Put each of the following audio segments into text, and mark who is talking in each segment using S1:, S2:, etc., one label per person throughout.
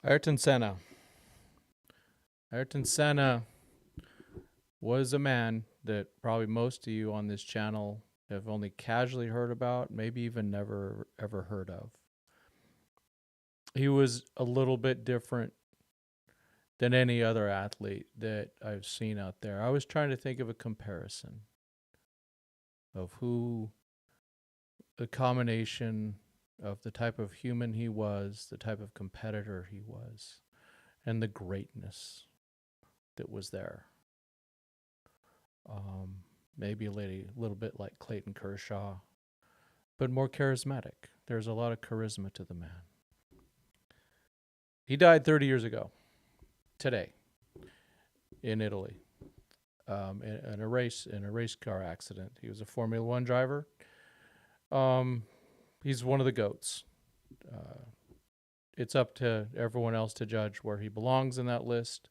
S1: Ayrton Senna. Ayrton Senna was a man that probably most of you on this channel have only casually heard about, maybe even never ever heard of. He was a little bit different than any other athlete that I've seen out there. I was trying to think of a comparison of who the combination of the type of human he was, the type of competitor he was, and the greatness that was there. Maybe a little bit like Clayton Kershaw, but more charismatic. There's a lot of charisma to the man. He died 30 years ago, today, in Italy, in a race car accident. He was a Formula One driver. He's one of the GOATs. It's up to everyone else to judge where he belongs in that list,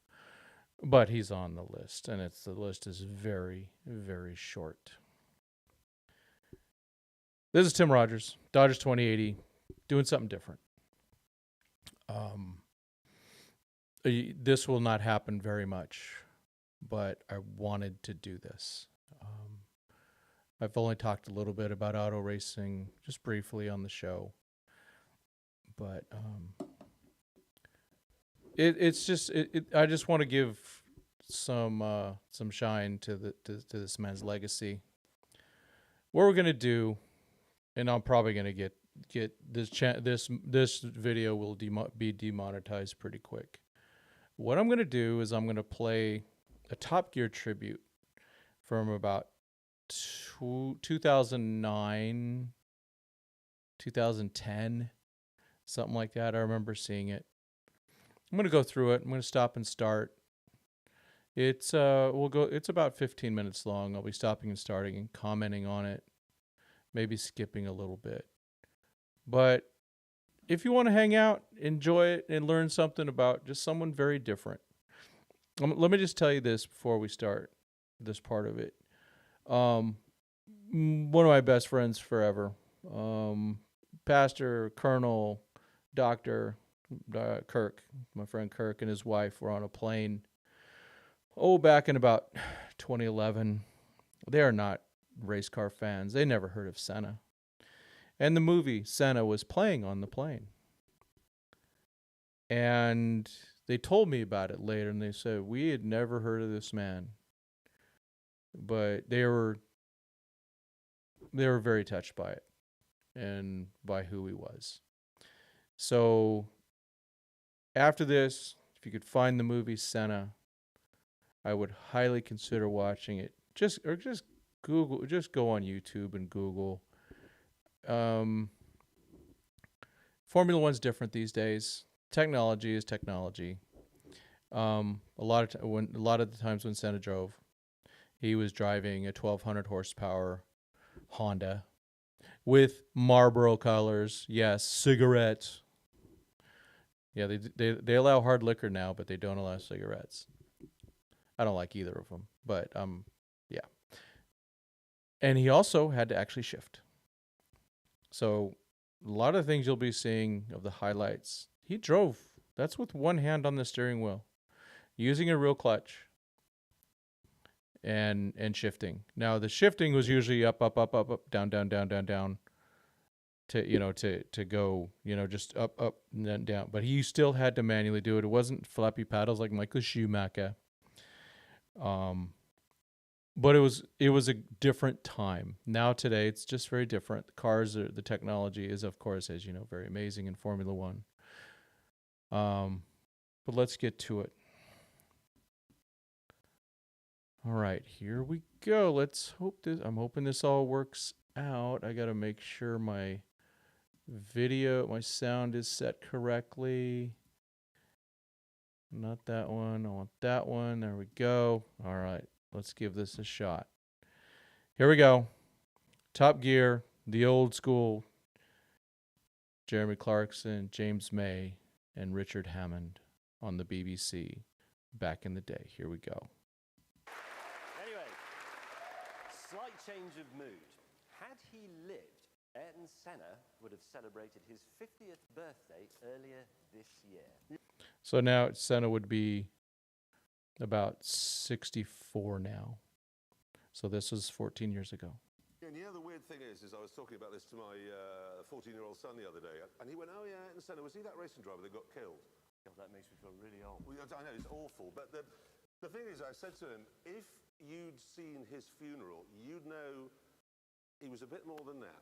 S1: but he's on the list, and the list is very, very short. This is Tim Rogers, Dodgers 2080, doing something different. This will not happen very much, but I wanted to do this. I've only talked a little bit about auto racing, just briefly on the show, but I just want to give some shine to this man's legacy. What we're gonna do, and I'm probably gonna get this video will be demonetized pretty quick. What I'm gonna do is I'm gonna play a Top Gear tribute from about 2009, 2010, something like that. I remember seeing it. I'm gonna go through it. I'm gonna stop and start. It's It's about 15 minutes long. I'll be stopping and starting and commenting on it, maybe skipping a little bit. But if you want to hang out, enjoy it, and learn something about just someone very different, let me just tell you this before we start this part of it. One of my best friends forever, Pastor, Colonel, Doctor Kirk, my friend Kirk and his wife were on a plane, back in about 2011. They are not race car fans. They never heard of Senna. And the movie Senna was playing on the plane. And they told me about it later, and they said, we had never heard of this man. But they were very touched by it and by who he was. So after this, if you could find the movie Senna, I would highly consider watching it. Just go on YouTube and Google. Formula One's different these days. Technology is technology. A lot of the times when Senna drove, he was driving a 1200 horsepower Honda with Marlboro colors. Yes, cigarettes. Yeah, they allow hard liquor now, but they don't allow cigarettes. I don't like either of them, but yeah. And he also had to actually shift. So a lot of things you'll be seeing of the highlights, he drove. That's with one hand on the steering wheel, using a real clutch and shifting. Now the shifting was usually up, down, to go, just up and then down. But he still had to manually do it. It wasn't flappy paddles like Michael Schumacher. But it was a different time. Now today it's just very different. The technology is, of course, as you know, very amazing in Formula One. But let's get to it. All right, here we go. I'm hoping this all works out. I got to make sure my sound is set correctly. Not that one. I want that one. There we go. All right, let's give this a shot. Here we go. Top Gear, the old school. Jeremy Clarkson, James May, and Richard Hammond on the BBC back in the day. Here we go.
S2: Anyway, slight change of mood. Had he lived Ayrton Senna would have celebrated his 50th birthday earlier this year.
S1: So now Senna would be about 64 now. So this was 14 years ago.
S3: And you know, the weird thing is I was talking about this to my 14-year-old son the other day, and he went, "Oh yeah, Ayrton Senna, was he that racing driver that got killed?"
S2: God, that makes me feel really old.
S3: Well, I know, it's awful, but the thing is, I said to him, if you'd seen his funeral, you'd know he was a bit more than that.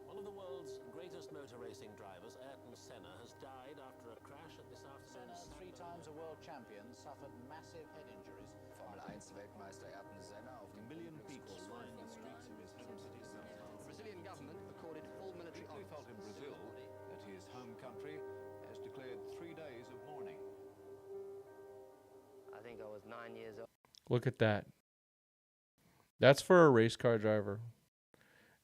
S4: One of the world's greatest motor racing drivers, Ayrton Senna, has died after a crash at this afternoon's...
S5: Senna, 3 times a world champion, suffered massive head injuries.
S6: Formel 1 Weltmeister Ayrton Senna auf dem
S7: million people lined the streets of his home city.
S6: The Brazilian government accorded full military
S7: Deeply felt in Brazil that his home country has declared 3 days of mourning.
S2: I think I was 9 years old.
S1: Look at that. That's for a race car driver.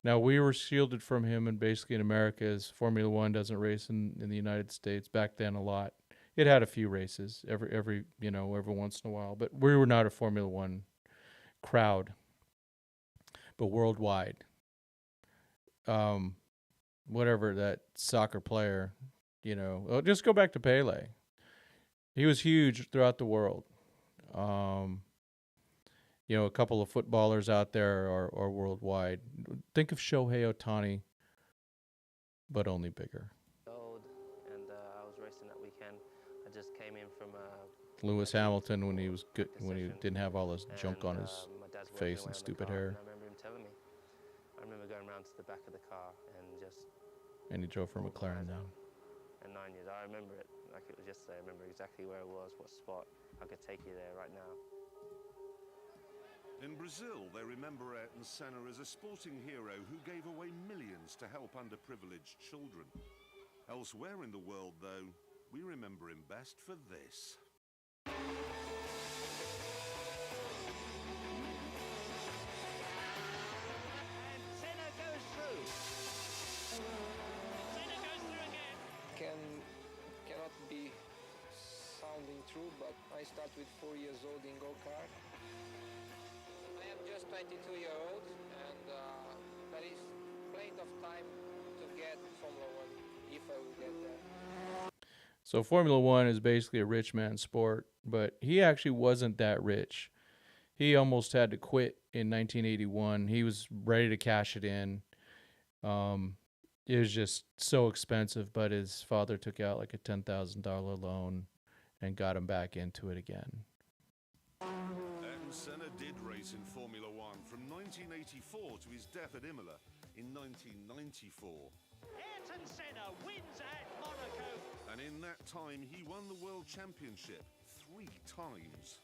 S1: Now, we were shielded from him, and basically in America, as Formula One doesn't race in the United States. Back then, a lot. It had a few races every once in a while, but we were not a Formula One crowd. But worldwide, whatever that soccer player, just go back to Pele. He was huge throughout the world. A couple of footballers out there are worldwide. Think of Shohei Ohtani, but only bigger.
S2: Old, and I was racing that weekend. I just came in from
S1: Lewis Hamilton when he was good, when he didn't have all this junk on his
S2: my dad's working
S1: face
S2: away
S1: and
S2: on the
S1: stupid
S2: car,
S1: hair.
S2: And I remember him telling me. I remember going around to the back of the car and just.
S1: And he drove for
S2: pulled my
S1: McLaren
S2: eyes
S1: now.
S2: out. And 9 years, I remember it like it was yesterday. I remember exactly where it was, what spot. I could take you there right now.
S3: In Brazil, they remember Ayrton Senna as a sporting hero who gave away millions to help underprivileged children. Elsewhere in the world, though, we remember him best for this.
S4: And Senna goes through. Senna goes through again.
S8: Cannot be sounding true, but I start with 4 years old in go-kart. I am just 22-year-old, and there is plenty of time to get Formula One if I will get there.
S1: So Formula One is basically a rich man's sport, but he actually wasn't that rich. He almost had to quit in 1981. He was ready to cash it in. It was just so expensive, but his father took out like a $10,000 loan and got him back into it again.
S3: Ayrton Senna did race in Formula One from 1984 to his death at Imola in 1994.
S4: Ayrton Senna wins at Monaco.
S3: And in that time, he won the World Championship 3 times.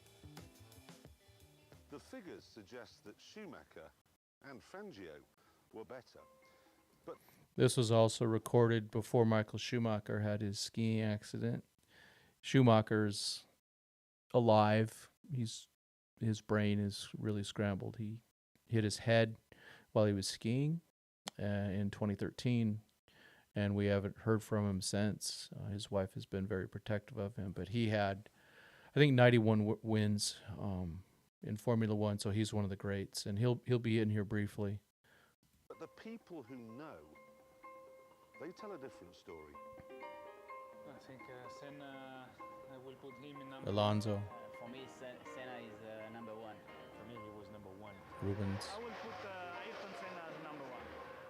S3: The figures suggest that Schumacher and Fangio were better. But
S1: This was also recorded before Michael Schumacher had his skiing accident. Schumacher's alive. His brain is really scrambled. He hit his head while he was skiing in 2013, and we haven't heard from him since. His wife has been very protective of him, but he had, I think, 91 wins in Formula One, so he's one of the greats, and he'll be in here briefly.
S3: But the people who know, they tell a different story.
S9: I think Senna, I will put him in number
S1: Alonso,
S10: For me, Senna is number 1.
S9: For me, he was number 1.
S1: Rubens.
S9: I will put Ayrton Senna as number 1.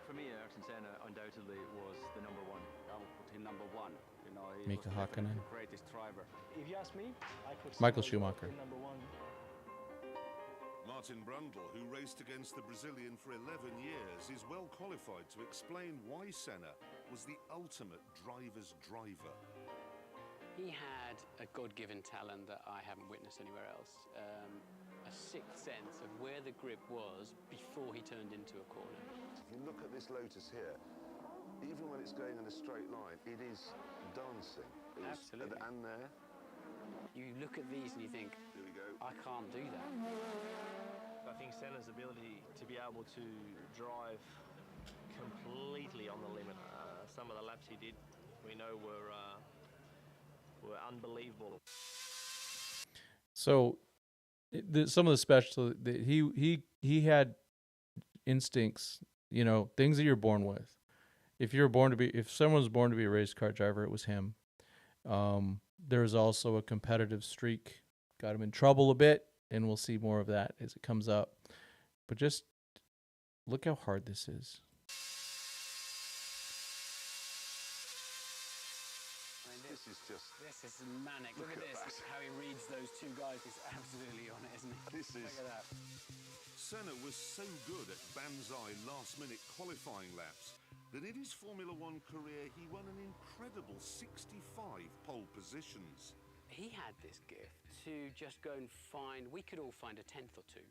S11: For me, Ayrton Senna undoubtedly was the number 1. I would put him number 1. He
S1: Mika
S11: was
S1: Hakkinen.
S11: the greatest driver.
S9: If you ask me, I put
S1: Michael
S9: Senna
S1: Schumacher.
S9: in number 1.
S3: Martin Brundle, who raced against the Brazilian for 11 years, is well qualified to explain why Senna was the ultimate driver's driver.
S12: He had a God-given talent that I haven't witnessed anywhere else. A sixth sense of where the grip was before he turned into a corner.
S3: If you look at this Lotus here, even when it's going in a straight line, it is dancing.
S12: Absolutely.
S3: And there.
S12: You look at these and you think,
S3: Here we go.
S12: I can't do that.
S13: I think Senna's ability to be able to drive completely on the limit. Some of the laps he did, we know, were unbelievable.
S1: So, some of the special he had instincts you know, things that you're born with. If someone's born to be a race car driver, it was him. There's also a competitive streak, got him in trouble a bit, and we'll see more of that as it comes up. But just look how hard this is.
S12: This is manic. Look at this. How he reads those two guys. He's absolutely on it, isn't he? Look at that.
S3: Senna was so good at banzai last-minute qualifying laps that in his Formula One career he won an incredible 65 pole positions.
S12: He had this gift to just go and find, we could all find a tenth or two.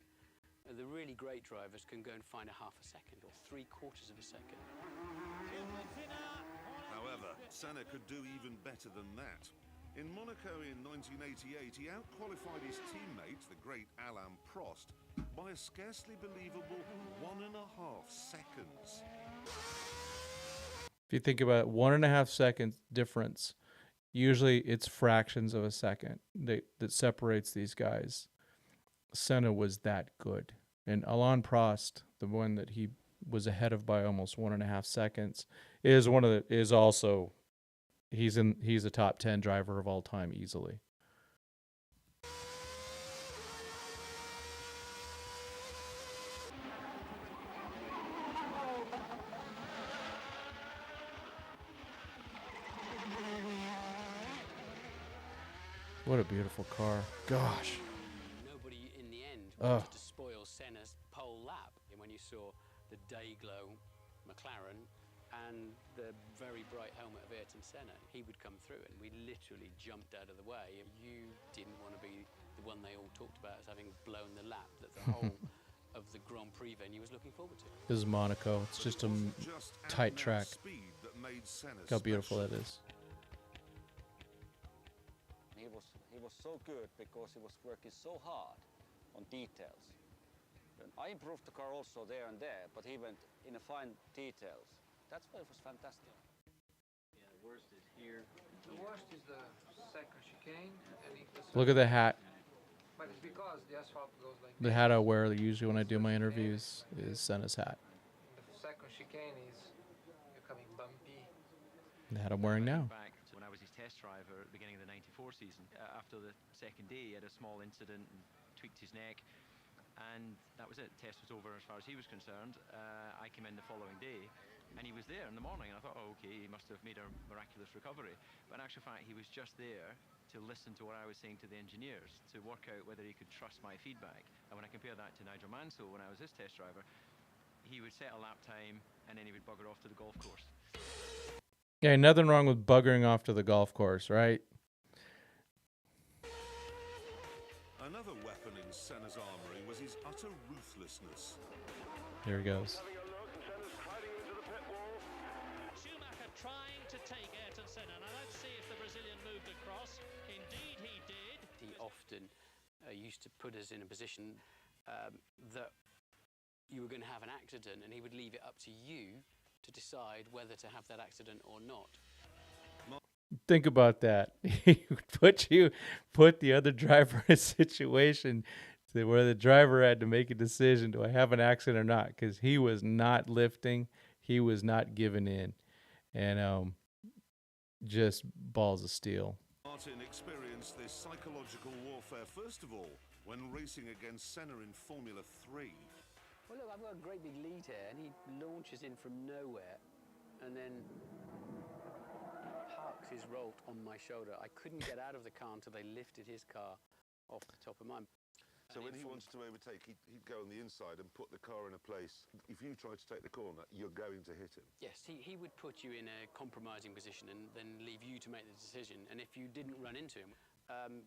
S12: The really great drivers can go and find a half a second or 3/4 of a second.
S3: However, Senna could do even better than that. In Monaco in 1988, he out-qualified his teammate, the great Alain Prost, by a scarcely believable 1.5 seconds.
S1: If you think about it, 1.5 second difference, usually it's fractions of a second that separates these guys. Senna was that good. And Alain Prost, the one that he was ahead of by almost 1.5 seconds, is also he's a top 10 driver of all time easily. What a beautiful car. Gosh.
S12: Nobody in the end wanted to spoil Senna's pole lap. And when you saw the day-glow McLaren and the very bright helmet of Ayrton Senna, he would come through and we literally jumped out of the way. You didn't want to be the one they all talked about as having blown the lap that the whole of the Grand Prix venue was looking forward to.
S1: This is Monaco. It's just a tight track. Look how beautiful that is.
S11: He was so good because he was working so hard on details. And I improved the car also there and there, but he went in a fine details. That's why it was fantastic.
S14: Yeah, the worst is here. The worst is the second chicane.
S1: Look at the hat.
S14: But it's because the asphalt goes like
S1: The hat I wear usually when I do my interviews is Senna's hat.
S14: the second chicane is becoming bumpy.
S1: The hat I'm wearing now.
S15: Back to when I was his test driver at the beginning of the '94 season. After the second day, he had a small incident and tweaked his neck. And that was it. The test was over as far as he was concerned. I came in the following day, and he was there in the morning. And I thought, oh, okay, he must have made a miraculous recovery. But in actual fact, he was just there to listen to what I was saying to the engineers, to work out whether he could trust my feedback. And when I compare that to Nigel Mansell, when I was his test driver, he would set a lap time, and then he would bugger off to the golf course.
S1: Yeah, nothing wrong with buggering off to the golf course, right?
S3: Another weapon in Senna's armory was his utter ruthlessness.
S1: Here he goes.
S4: Schumacher trying to take Ayrton Senna. Now let's see if the Brazilian moved across. Indeed he did.
S12: He often used to put us in a position that you were going to have an accident, and he would leave it up to you to decide whether to have that accident or not.
S1: Think about that. He would put the other driver in a situation where the driver had to make a decision: do I have an accident or not? Because he was not lifting, he was not giving in, and just balls of steel.
S3: Martin experienced this psychological warfare first of all when racing against Senna in Formula 3.
S12: Well, look, I've got a great big lead here, and he launches in from nowhere, and then parks his Rolt on my shoulder. I couldn't get out of the car until they lifted his car off the top of mine.
S3: So when he wants to overtake, he'd go on the inside and put the car in a place. If you try to take the corner, you're going to hit him.
S12: Yes, he would put you in a compromising position and then leave you to make the decision. And if you didn't run into him,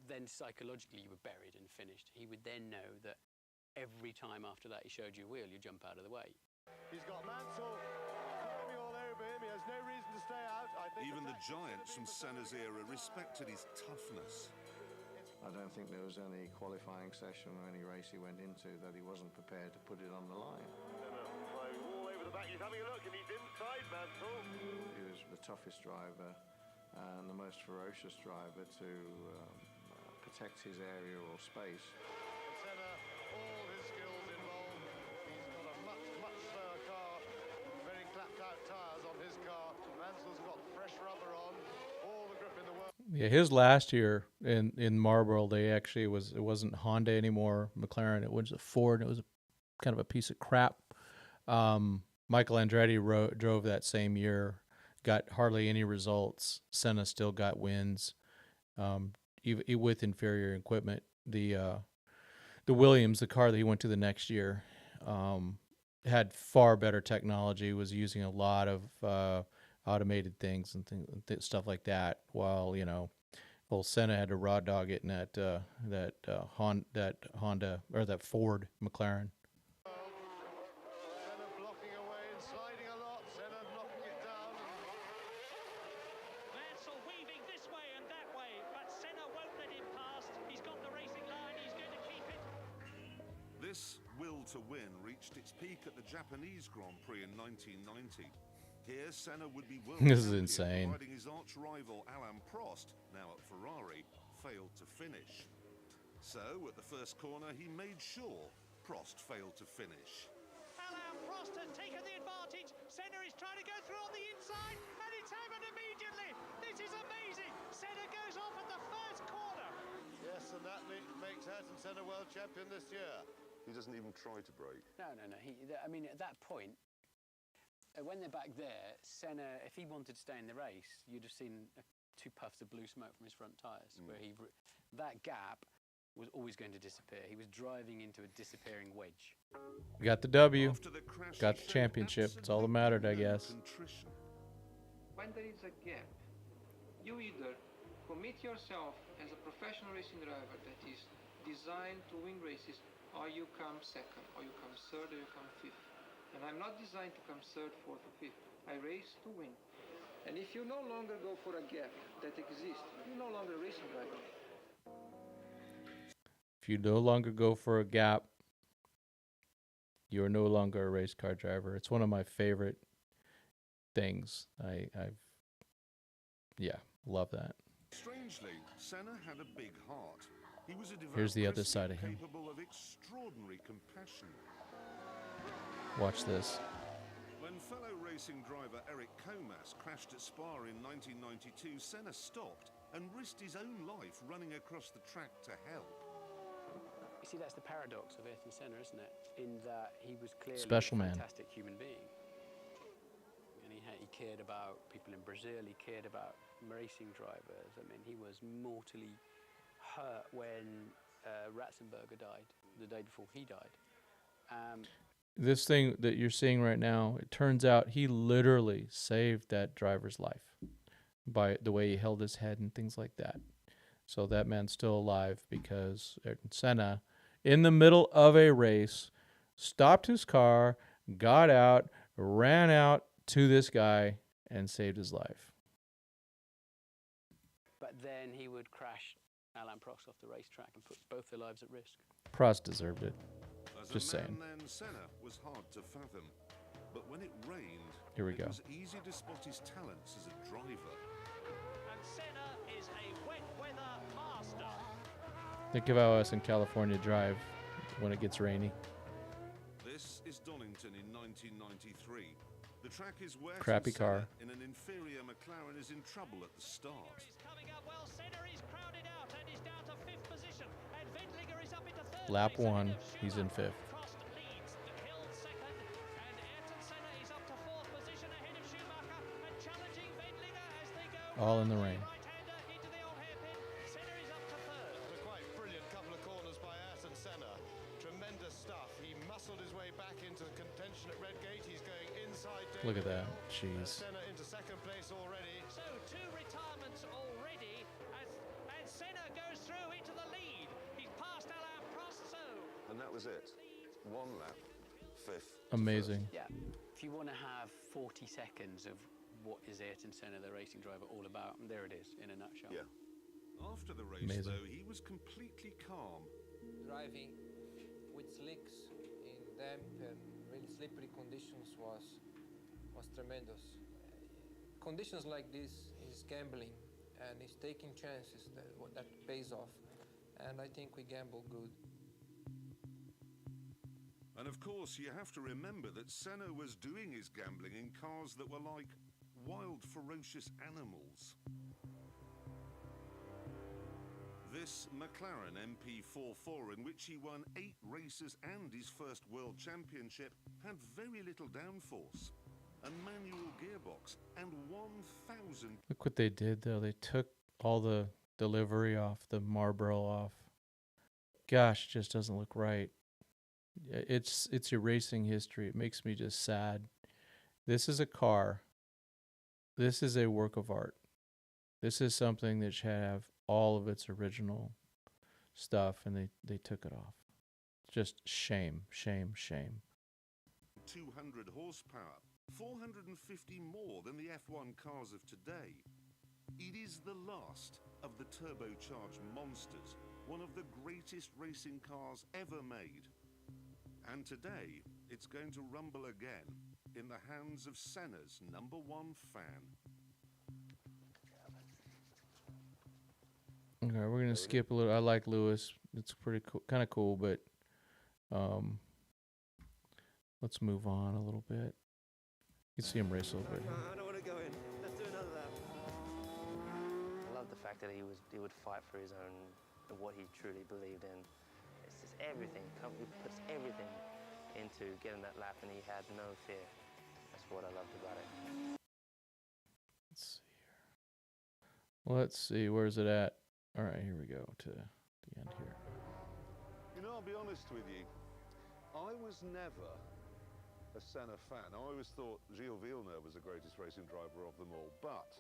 S12: then psychologically you were buried and finished. He would then know that every time after that he showed you a wheel, you jump out of the way.
S16: He's got Mansell climbing all over him. He has no reason to stay out. I think
S3: even the giants from Senna's era respected his toughness.
S7: I don't think there was any qualifying session or any race he went into that he wasn't prepared to put it on the line.
S16: All over the back. He's having a look, and he's inside Mansell.
S7: He was the toughest driver and the most ferocious driver to protect his area or space.
S16: Senna, all his skills involved. He's got a much, much slower car. out tyres on his car. Mansell's got fresh rubber on, all the grip in the world.
S1: Yeah, his last year in Marlboro, it wasn't Honda anymore, McLaren. It was a Ford. It was kind of a piece of crap. Michael Andretti drove that same year, got hardly any results. Senna still got wins, even with inferior equipment. The Williams, the car that he went to the next year, had far better technology. Was using a lot of automated things and stuff like that. While old Senna had to raw dog it in that Honda or that Ford McLaren.
S16: Senna blocking away and sliding a lot. Senna knocking it down.
S17: Mansell weaving this way and that way, but Senna won't let him pass. He's got the racing line. He's going to keep it.
S3: This will to win reached its peak at the Japanese Grand Prix in 1990. Here, Senna would be world
S1: This is
S3: champion,
S1: insane.
S3: riding his arch rival Alain Prost, now at Ferrari, failed to finish. So, at the first corner, he made sure Prost failed to finish.
S17: Alain Prost has taken the advantage. Senna is trying to go through on the inside, and it's happened immediately. This is amazing. Senna goes off at the first corner.
S16: Yes, and that makes Ayrton Senna world champion this year.
S3: He doesn't even try to brake.
S12: No. I mean, at that point, when they're back there, Senna, if he wanted to stay in the race, you'd have seen 2 puffs of blue smoke from his front tyres, where that gap was always going to disappear. He was driving into a disappearing wedge.
S1: Got the W, got the championship. It's all that mattered, I guess.
S8: When there is a gap, you either commit yourself as a professional racing driver that is designed to win races, or you come second, or you come third, or you come fifth. And I'm not designed to come third, fourth, or fifth. I race to win. And if you no longer go for a gap that exists, you're no longer a racing driver.
S1: If you no longer go for a gap, you're no longer a race car driver. It's one of my favorite things. Yeah, love that.
S3: Strangely, Senna had a big heart. He was a devout
S1: Here's the other
S3: Christian
S1: side of him.
S3: capable of extraordinary compassion.
S1: Watch this.
S3: When fellow racing driver Eric Comas crashed at Spa in 1992, Senna stopped and risked his own life running across the track to help.
S12: You see, that's the paradox of Ayrton Senna, isn't it? In that he was clearly
S1: Special
S12: a
S1: man.
S12: fantastic human being. And he cared about people in Brazil, he cared about racing drivers. I mean, he was mortally hurt when Ratzenberger died, the day before he died.
S1: This thing that you're seeing right now, it turns out he literally saved that driver's life by the way he held his head and things like that. So that man's still alive because Ayrton Senna, in the middle of a race, stopped his car, got out, ran out to this guy, and saved his life.
S12: But then he would crash Alain Prost off the racetrack and put both their lives at risk.
S1: Prost deserved it.
S3: As
S1: Just
S3: a man
S1: saying.
S3: then, Senna was hard to fathom. But when it rained,
S1: Here we
S3: it
S1: go.
S3: was easy to spot his talents as a driver.
S17: And Senna is a wet weather master.
S1: Think of how us in California drive when it gets rainy.
S3: This is Donington in 1993. The track is wet.
S1: Crappy
S3: and Senna
S1: car.
S3: in an inferior McLaren is in trouble at the start.
S17: Coming up well, Senna is crowded out and is down to 5th position. And Wendlinger is up into 3rd.
S1: Lap 1, he's in 5th.
S17: Prost leads, Hill 2nd, and Ayrton Senna is up to 4th position ahead of Schumacher and challenging Wendlinger as they go.
S1: All in the rain.
S17: Right-hander into the old hairpin. Senna is up to 3rd.
S16: A quite brilliant couple of corners by Ayrton Senna. Tremendous stuff. He muscled his way back into contention at Redgate. He's going inside.
S1: Look at that. Jeez.
S16: Senna into 2nd place already.
S17: So 2 retirements already and Senna goes through into the lead. He's passed Alain Prost, so.
S3: And that was it. 1 lap, 5th.
S1: Amazing.
S12: Yeah. If you want to have 40 seconds of what is Ayrton Senna, the racing driver, all about, there it is in a nutshell.
S3: Yeah. After the race,
S1: Amazing.
S3: though, he was completely calm.
S14: Driving with slicks in damp and really slippery conditions was tremendous. Conditions like this is gambling and is taking chances that pays off. And I think we gambled good.
S3: And of course, you have to remember that Senna was doing his gambling in cars that were like wild, ferocious animals. This McLaren MP44, in which he won 8 races and his first world championship, had very little downforce, a manual gearbox, and 1,000...
S1: Look what they did, though. They took all the delivery off, the Marlboro off. Gosh, it just doesn't look right. It's erasing history. It makes me just sad. This is a car. This is a work of art. This is something that should have all of its original stuff, and they took it off. Just shame, shame, shame.
S3: 200 horsepower, 450 more than the F1 cars of today. It is the last of the turbocharged monsters, one of the greatest racing cars ever made. And today, it's going to rumble again in the hands of Senna's #1 fan.
S1: Okay, we're gonna skip a little. I like Lewis. It's pretty cool, kind of cool, but let's move on a little bit. You can see him race a little bit.
S13: I don't want to go in. Let's do another lap.
S2: I love the fact that he would fight for his own, what he truly believed in. It's just everything. He puts everything into getting that lap, and he had no fear. That's what I loved about it.
S1: Let's see here. Let's see, where's it at? All right, here we go to the end here.
S3: You know, I'll be honest with you, I was never a Senna fan. I always thought Gilles Villeneuve was the greatest racing driver of them all. But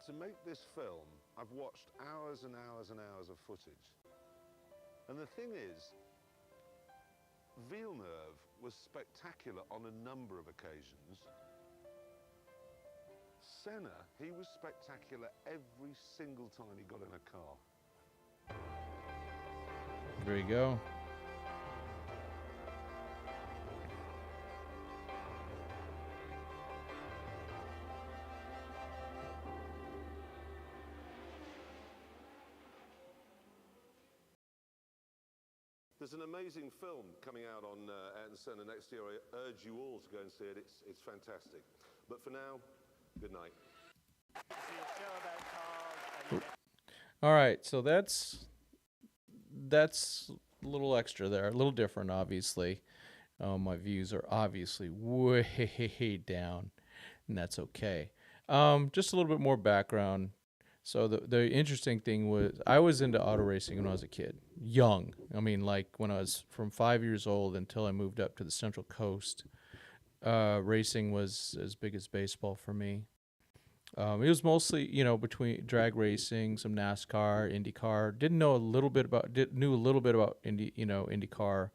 S3: to make this film, I've watched hours and hours and hours of footage. And the thing is, Villeneuve was spectacular on a number of occasions. Senna, he was spectacular every single time he got in a car.
S1: There you go.
S3: There's an amazing film coming out on Ayrton Senna next year. I urge you all to go and see it. It's fantastic. But for now, good night.
S1: All right, so that's a little extra there, a little different, obviously. My views are obviously way down, and that's okay. Just a little bit more background. So the interesting thing was, I was into auto racing when I was a kid, young. I mean, like when I was from 5 years old until I moved up to the Central Coast. Racing was as big as baseball for me. It was mostly, between drag racing, some NASCAR, IndyCar. Knew a little bit about IndyCar.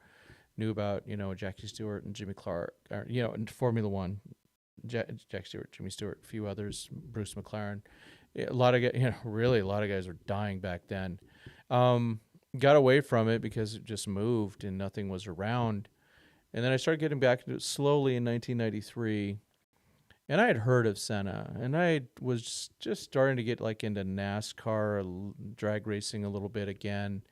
S1: Knew about, Jackie Stewart and Jimmy Clark, and Formula One. Jackie Stewart, Jimmy Stewart, a few others, Bruce McLaren. A lot of guys were dying back then. Got away from it because it just moved and nothing was around. And then I started getting back into it slowly in 1993. And I had heard of Senna, and I was just starting to get into NASCAR, drag racing a little bit again.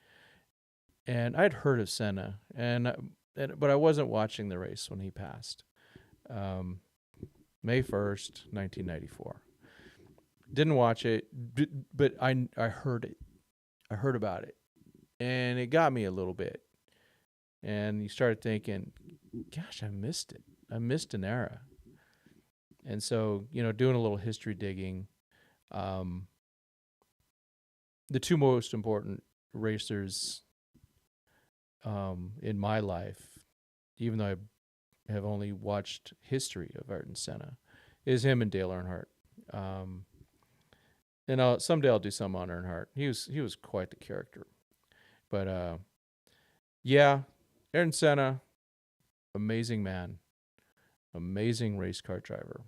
S1: And I'd heard of Senna, but I wasn't watching the race when he passed. May 1st, 1994. Didn't watch it, but I heard it. I heard about it, and it got me a little bit. And you started thinking, gosh, I missed it. I missed an era. And so, doing a little history digging, the two most important racers in my life, even though I have only watched history of Ayrton Senna, is him and Dale Earnhardt. And someday I'll do some on Earnhardt. He was quite the character. But yeah, Ayrton Senna, amazing man, amazing race car driver,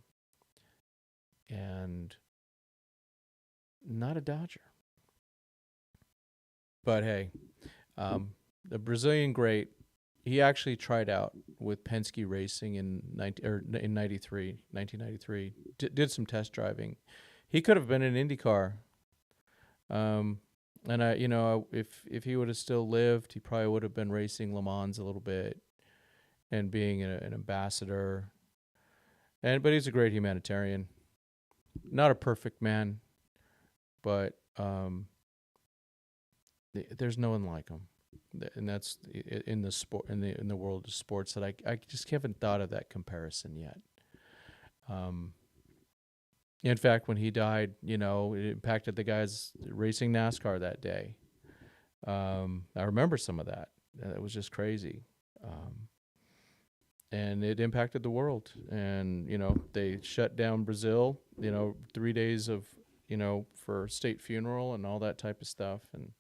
S1: and not a Dodger. But hey, the Brazilian great, he actually tried out with Penske Racing in 1993. Did some test driving. He could have been in IndyCar. And if he would have still lived, he probably would have been racing Le Mans a little bit. and being an ambassador. But he's a great humanitarian. Not a perfect man, but there's no one like him. And that's in the sport, in the world of sports, that I just haven't thought of that comparison yet. In fact, when he died, it impacted the guys racing NASCAR that day. I remember some of that. It was just crazy. And it impacted the world. And, they shut down Brazil, 3 days of, for state funeral and all that type of stuff. And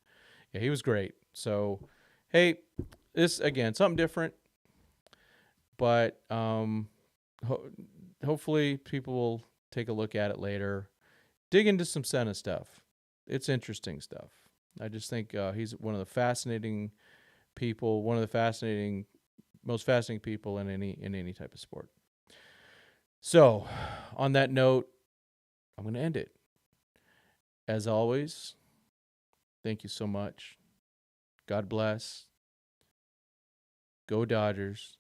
S1: yeah, he was great. So, hey, this, again, something different. But hopefully people will take a look at it later. Dig into some Senna stuff. It's interesting stuff. I just think he's one of the fascinating people, most fascinating people in any type of sport. So, on that note, I'm going to end it. As always, thank you so much. God bless. Go Dodgers.